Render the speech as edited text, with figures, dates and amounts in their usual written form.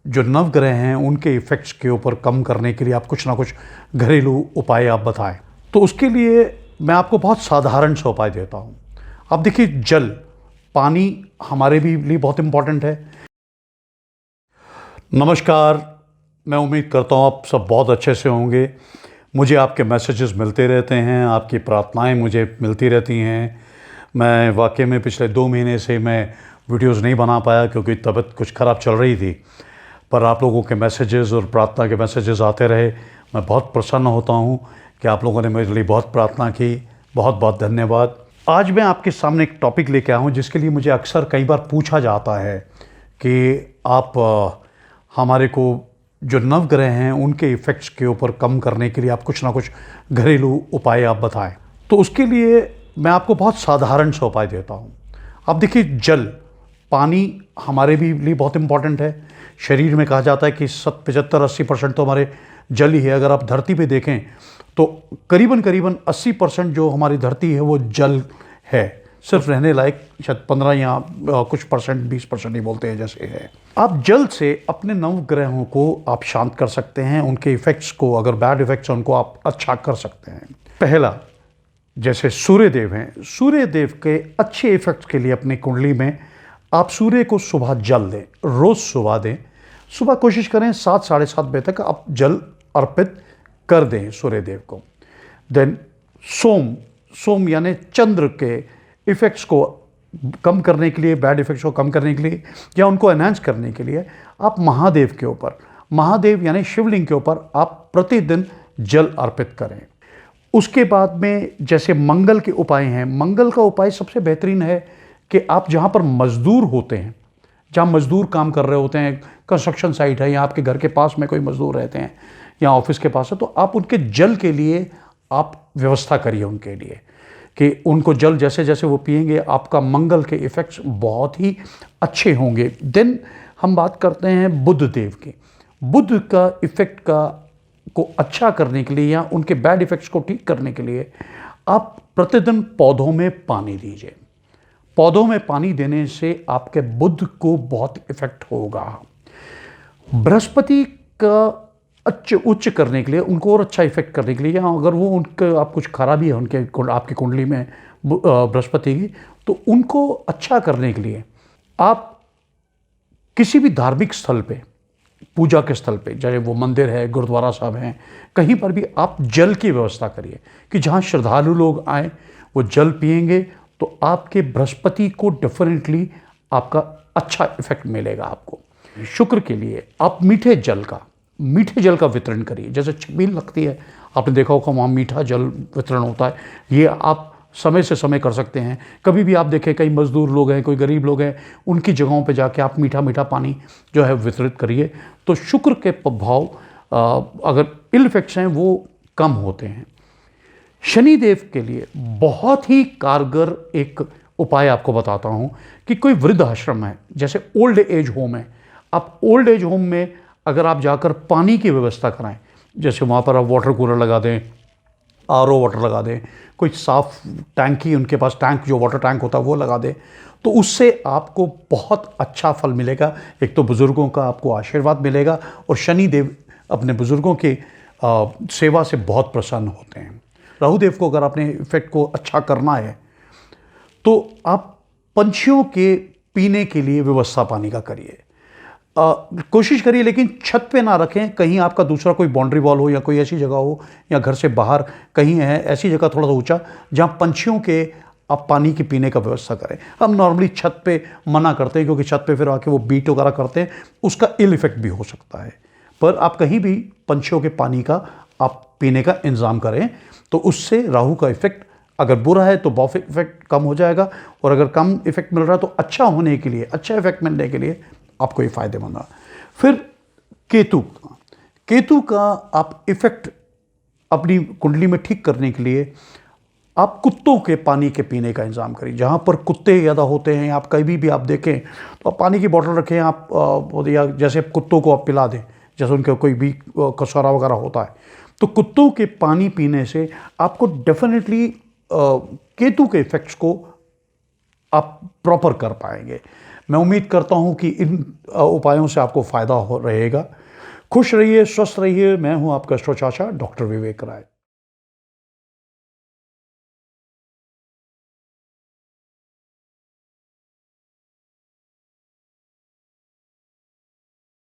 जो नवग्रह हैं उनके इफ़ेक्ट्स के ऊपर कम करने के लिए आप कुछ ना कुछ घरेलू उपाय आप बताएं। तो उसके लिए मैं आपको बहुत साधारण सा उपाय देता हूं। अब देखिए, जल, पानी हमारे भी लिए बहुत इम्पॉर्टेंट है। नमस्कार, मैं उम्मीद करता हूं आप सब बहुत अच्छे से होंगे। मुझे आपके मैसेजेस मिलते रहते हैं, आपकी प्रार्थनाएं मुझे मिलती रहती हैं। मैं वाकई में पिछले 2 महीने से मैं वीडियोस नहीं बना पाया क्योंकि तबीयत कुछ ख़राब चल रही थी, पर आप लोगों के मैसेजेस और प्रार्थना के मैसेजेस आते रहे। मैं बहुत प्रसन्न होता हूं कि आप लोगों ने मेरे लिए बहुत प्रार्थना की। बहुत बहुत धन्यवाद। आज मैं आपके सामने एक टॉपिक लेके आया हूं जिसके लिए मुझे अक्सर कई बार पूछा जाता है कि आप हमारे को जो नवग्रह हैं उनके इफ़ेक्ट्स के ऊपर कम करने के लिए आप कुछ ना कुछ घरेलू उपाय आप बताएं। तो उसके लिए मैं आपको बहुत साधारण सा उपाय देता हूं। अब देखिए, जल, पानी हमारे भी लिए बहुत इम्पॉर्टेंट है। शरीर में कहा जाता है कि 75-80% तो हमारे जल ही है। अगर आप धरती पे देखें तो करीबन करीबन 80% जो हमारी धरती है वो जल है। सिर्फ रहने लायक शायद 15 या कुछ परसेंट, 20% ही बोलते हैं जैसे है। आप जल से अपने नवग्रहों को आप शांत कर सकते हैं। उनके इफ़ेक्ट्स को, अगर बैड इफ़ेक्ट्स हैं उनको आप अच्छा कर सकते हैं। पहला, जैसे सूर्यदेव हैं, सूर्यदेव के अच्छे इफ़ेक्ट्स के लिए अपनी कुंडली में आप सूर्य को सुबह जल दें, रोज़ सुबह दें। सुबह कोशिश करें 7 साढ़े 7 बजे तक आप जल अर्पित कर दें सूर्यदेव को। देन सोम यानी चंद्र के इफ़ेक्ट्स को कम करने के लिए, बैड इफ़ेक्ट्स को कम करने के लिए या उनको एनहांस करने के लिए आप महादेव के ऊपर, महादेव यानी शिवलिंग के ऊपर आप प्रतिदिन जल अर्पित करें। उसके बाद में जैसे मंगल के उपाय हैं, मंगल का उपाय सबसे बेहतरीन है कि आप जहाँ पर मजदूर होते हैं, जहाँ मजदूर काम कर रहे होते हैं, कंस्ट्रक्शन साइट है या आपके घर के पास में कोई मजदूर रहते हैं या ऑफिस के पास है, तो आप उनके जल के लिए आप व्यवस्था करिए उनके लिए कि उनको जल जैसे जैसे वो पिएंगे आपका मंगल के इफ़ेक्ट्स बहुत ही अच्छे होंगे। देन हम बात करते हैं बुध देव की। बुध का इफ़ेक्ट को अच्छा करने के लिए या उनके बैड इफ़ेक्ट्स को ठीक करने के लिए आप प्रतिदिन पौधों में पानी दीजिए। पौधों में पानी देने से आपके बुध को बहुत इफ़ेक्ट होगा। बृहस्पति का उच्च करने के लिए, उनको और अच्छा इफेक्ट करने के लिए, या अगर वो उनके आप कुछ खराबी है उनके आपकी कुंडली में बृहस्पति की, तो उनको अच्छा करने के लिए आप किसी भी धार्मिक स्थल पे, पूजा के स्थल पे, चाहे वो मंदिर है, गुरुद्वारा साहब हैं, कहीं पर भी आप जल की व्यवस्था करिए कि जहाँ श्रद्धालु लोग आए वो जल पिएंगे तो आपके बृहस्पति को डेफिनेटली आपका अच्छा इफेक्ट मिलेगा आपको। शुक्र के लिए आप मीठे जल का वितरण करिए। जैसे छबील लगती है, आपने देखा होगा वहाँ मीठा जल वितरण होता है, ये आप समय से समय कर सकते हैं। कभी भी आप देखें कई मज़दूर लोग हैं, कोई गरीब लोग हैं, उनकी जगहों पे जाके आप मीठा मीठा पानी जो है वितरित करिए, तो शुक्र के प्रभाव, अगर इल इफेक्ट्स हैं वो कम होते हैं। शनिदेव के लिए बहुत ही कारगर एक उपाय आपको बताता हूँ कि कोई वृद्ध आश्रम है, जैसे ओल्ड एज होम है, आप ओल्ड एज होम में अगर आप जाकर पानी की व्यवस्था कराएं, जैसे वहाँ पर आप वाटर कूलर लगा दें, आरओ वाटर लगा दें, कोई साफ टैंकी, उनके पास टैंक जो वाटर टैंक होता है वो लगा दें, तो उससे आपको बहुत अच्छा फल मिलेगा। एक तो बुज़ुर्गों का आपको आशीर्वाद मिलेगा और शनिदेव अपने बुज़ुर्गों की सेवा से बहुत प्रसन्न होते हैं। राहुदेव को अगर आपने इफेक्ट को अच्छा करना है तो आप पंछियों के पीने के लिए व्यवस्था पानी का करिए। कोशिश करिए, लेकिन छत पे ना रखें, कहीं आपका दूसरा कोई बाउंड्री वॉल हो या कोई ऐसी जगह हो या घर से बाहर कहीं है ऐसी जगह थोड़ा सा ऊंचा जहाँ पंछियों के आप पानी की पीने का व्यवस्था करें। हम नॉर्मली छत पे मना करते हैं क्योंकि छत पे फिर आके वो बीट वगैरह करते हैं, उसका इल इफेक्ट भी हो सकता है, पर आप कहीं भी पंछियों के पानी का आप पीने का इंतज़ाम करें तो उससे राहु का इफेक्ट अगर बुरा है तो बहुत इफेक्ट कम हो जाएगा, और अगर कम इफेक्ट मिल रहा है तो अच्छा होने के लिए, अच्छा इफेक्ट मिलने के लिए आपको ये फ़ायदेमंद है। फिर केतु का आप इफेक्ट अपनी कुंडली में ठीक करने के लिए आप कुत्तों के पानी के पीने का इंतज़ाम करिए। जहाँ पर कुत्ते ज़्यादा होते हैं, आप कहीं भी आप देखें तो आप पानी की बोतल रखें आप, या जैसे कुत्तों को आप पिला दें, जैसे उनका कोई भी कचौरा वगैरह होता है, तो कुत्तों के पानी पीने से आपको डेफिनेटली केतु के इफेक्ट्स को आप प्रॉपर कर पाएंगे। मैं उम्मीद करता हूँ कि इन उपायों से आपको फ़ायदा हो रहेगा। खुश रहिए, स्वस्थ रहिए। मैं हूँ आपका एस्ट्रो चाचा डॉक्टर विवेक राय।